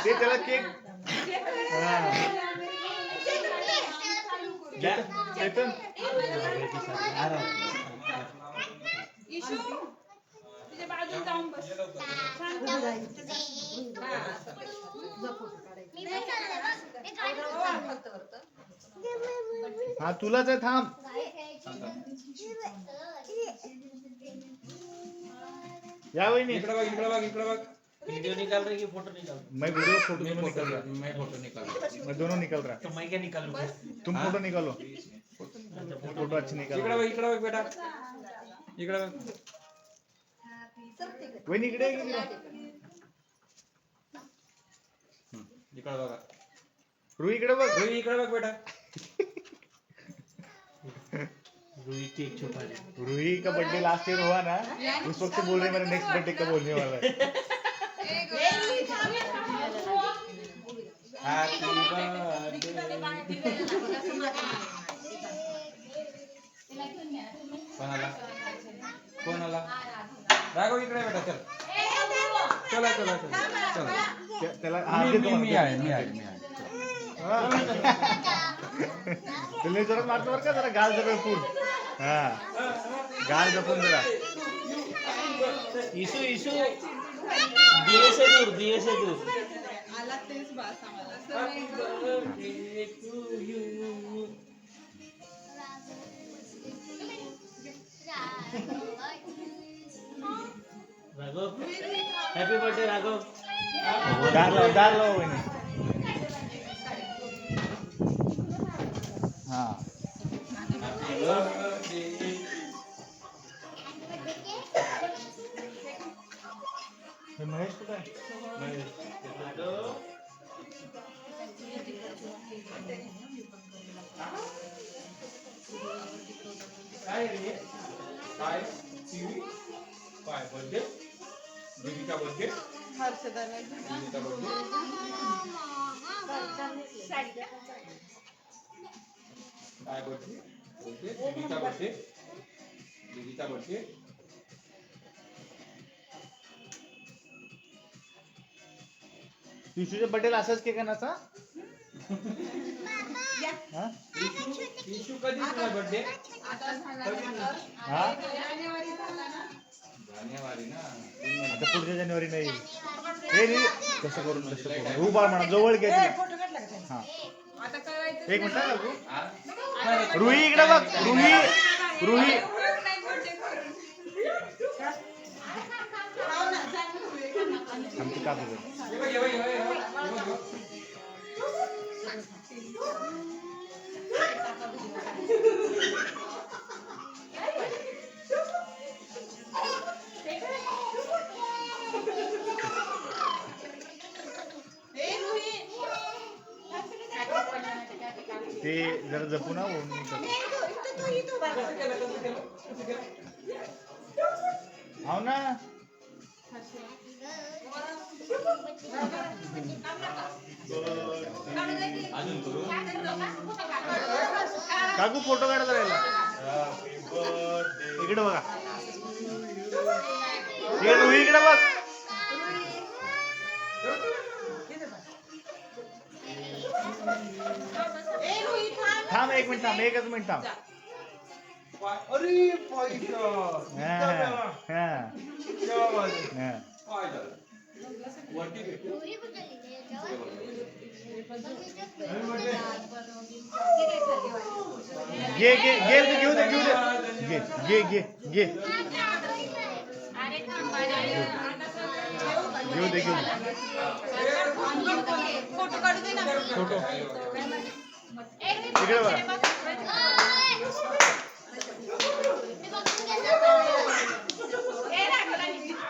ते त्याला केक चेतन हा तुलाच आहे थांब या वहिनी इकडे बघ इकडे बघ इकडे बघ वीडियो निकाल रही है फोटो निकाल मैं वीडियो फोटो दोनों निकाल रहा मैं फोटो निकाल रहा मैं दोनों निकाल रहा तो मैं क्या निकालूं तुम फोटो निकालो फोटो अच्छी निकाल इकडे बघ बेटा इकडे बघ वहिनी इकडे इकडे बघा रुई इकडे बघ रुई इकडे बघ बेटा रूही केक छुपा रही रूही का बर्थडे लास्ट ईयर हुआ ना उस वक्त बोल रहे मेरा नेक्स्ट बर्थडे कब होने वाला है हैप्पी बर्थडे कोणाला राघव इकडे बेटा चल चला चला चला त्याला मी आहे तुम्ही जरा मारतो बरं का जरा गाल जपून हा गाल जपून जरा इशू इशू दिए से दूर आला तेच बास आम्हाला राघव हैप्पी बर्थडे राघव गाल लाव वहिनी हा महेश कुठे आहे काय रे काय टीव्ही काय बर्थडे दीदीचा बर्थडे हर्षदाला दीदीचा बर्थडे काय बर्थडे दीदीचा बर्थडे दीदीचा बर्थडे इशूच्या बर्थडेला असाच केक आणायचा हा इशू कधी तुझा बर्थडे आता झाला हा जानेवारी झाला ना जानेवारी ना आता पुढच्या जानेवारी नाही हे नाही कसं करून उभा म्हणा जवळ घे हा आता करायचं एक मिनिट हा? रुही इकडे बघ रुही रुही आमची का बघ ये बघ, ये बघ, ये बघ, ये बघ, ये बघ. ते जरा जपून हा होऊन कसं केलं, कसं केलं, कसं केलं? हो ना अजून करू? काकू फोटो काढायला राहिला इकडे बघा हे रुही इकडे बघ थांब एक मिनिट थांब एकच मिनिट थांब अरे पैसा हा, हा, हा. काय झालं? वरती भेटू? घे घे घे घेऊ दे घेऊ दे घे घे घे घे घेऊ दे घेऊ दे फोटो काढू दे ना फोटो इकडे बघा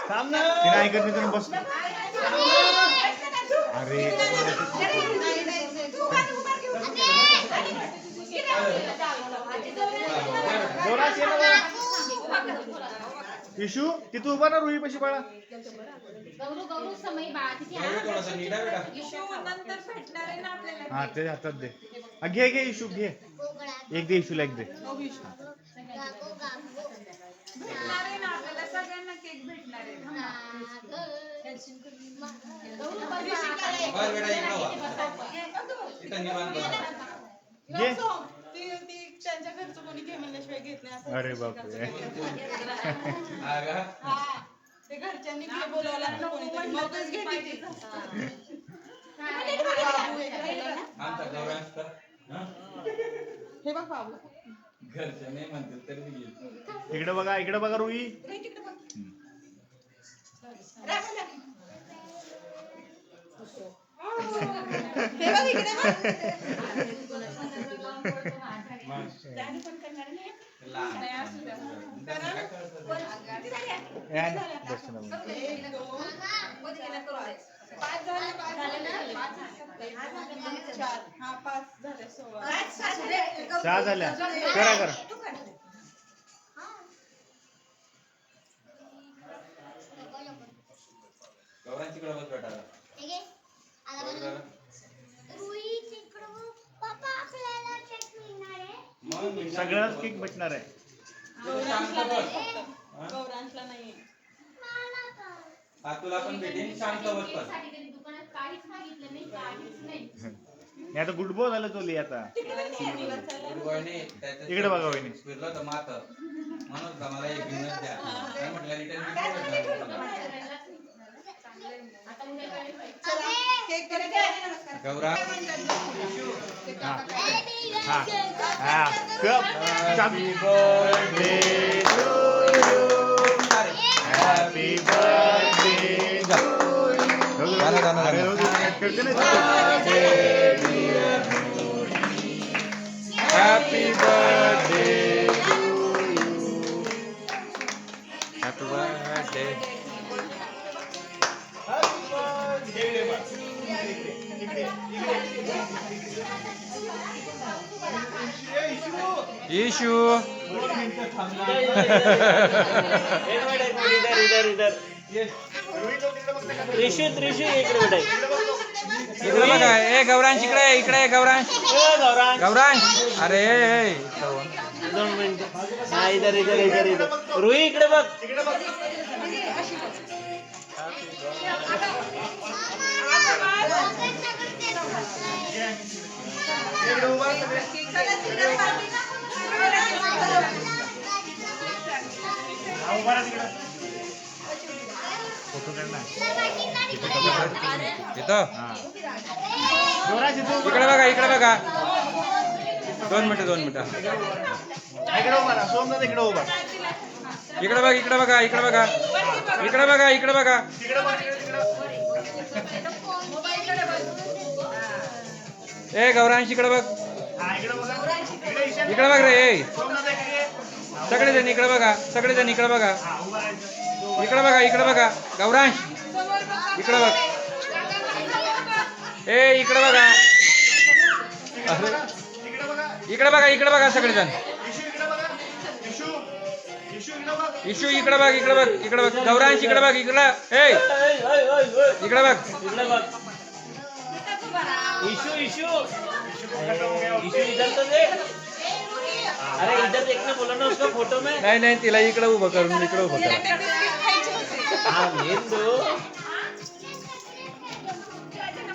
थांब ना तिने ऐकत नाही बस अरे जोरात ये ना इशू तिथं उभा ना रुही पशी बाळा थोडासा नीट आहे बेटा. नंतर भेटणार आहे ना आपल्याला हा ते हातात दे घे घे इशू घे एक दे इशूला एक दे भेटणार आहे ना आपल्याला सगळ्यांना केक भेटणार आहे घे. ती त्यांच्या घरचं कोणी घे म्हणल्याशिवाय घेत नाही असं. अरे बापरे. हा ते घरच्यांनी घे बोलावं लागलं कोणीतरी मगच घेते ती. हे बघ बाबू इकडे बघा रुई. हे बघ इकडे बघ. पाच झाले, चार. हा 5 झाले 16. 6 झाल्या. करा. सगळ्याच केक भेटणार आहे. गौरांशला नाहीये. तुला पण भेटेन शांत बस पण. हे आता गुडबो झालं चोली आता. इकडे बघा वहिनी. फिरलो तर मात म्हणून का मला एक घेऊनच द्या. काय म्हटलं return Gaura happy birthday to you. Happy birthday. Happy birthday. Happy birthday. Ishu इधर त्रिशू इकडे बेटा. इकडे बघा. ए गौरांश इकडे गौरांश. गौरांश अरे 2 मिनिट. हा इधर रुई इकडे बघ. फोटो काढणार. इथं इकडे बघा. 2 मिनिटं. इकडे उभा राहा. सोमनाथ इकडे उभा. इकडे बघा. ए गौरांश इकडे बघ. इकडे बघ रे. सगळेजण इकडे बघा. इकडे बघा. गौरांश इकडे बघ. ए इकडे बघा. इकडे बघा सगळेजण. इशू इकडे बघ. गौरांश इकडे बघ. इकडे बघ. इशू इधर तो देख. अरे इधर देखना बोला ना उसका फोटो में. नाही तिला इकडे उभं करून इकडे उभं करा. हाँ मेन दो